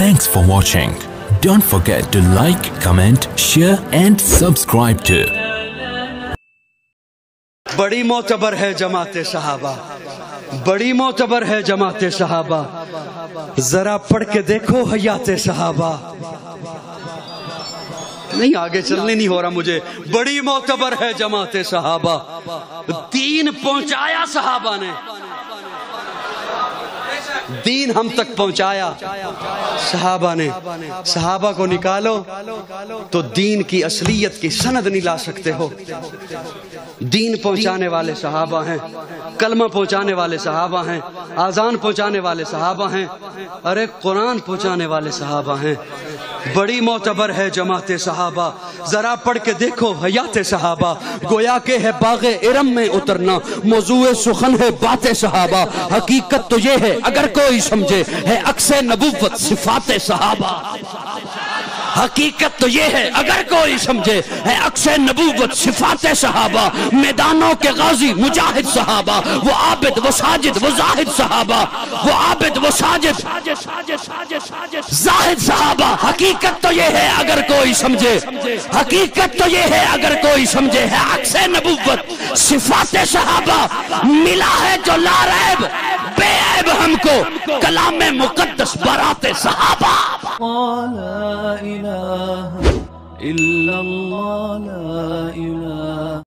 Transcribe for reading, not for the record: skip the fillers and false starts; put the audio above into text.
Thanks for watching. Don't forget to like, comment, share and subscribe to. बड़ी मोतबर है जमाते सहाबा, बड़ी मोतबर है जमाते सहाबा, जरा पढ़ के देखो हयाते सहाबा। नहीं आगे चलने नहीं हो रहा मुझे। बड़ी मोतबर है जमाते सहाबा, दीन पहुंचाया सहाबा ने, दीन हम तक पहुंचाया सहाबा ने। सहाबा को निकालो तो दीन की असलियत की सनद नहीं ला सकते हो। दीन पहुंचाने वाले सहाबा हैं, कलमा पहुंचाने वाले सहाबा हैं, आजान पहुंचाने वाले सहाबा हैं, अरे कुरान पहुंचाने वाले सहाबा हैं। बड़ी मोतबर है जमाते सहाबा, जरा पढ़ के देखो हयाते सहाबा। गोया के है बागे इरम में उतरना, मौजूए सुखन है बातें सहाबा। हकीकत तो ये है अगर कोई समझे, है अक्से नबुव्वत सिफाते सहाबा। हकीकत तो ये है अगर कोई समझे, है अक्से नबुव्वत सिफाते सहाबा। मैदानों के गाजी मुजाहिद सहाबा, वो आबिद वो साजिद वो जाहिद सहाबा, वो आबिद वो साजिद जाहिद सहाबा। हकीकत तो ये है अगर कोई समझे, हकीकत तो ये है अगर कोई समझे, है अक्से नबुव्वत सिफाते सहाबा। मिला है जो लारैब बेऐब हमको, कलाम मुकद्दस बराते सहाबा। لا إله إلا الله لا إله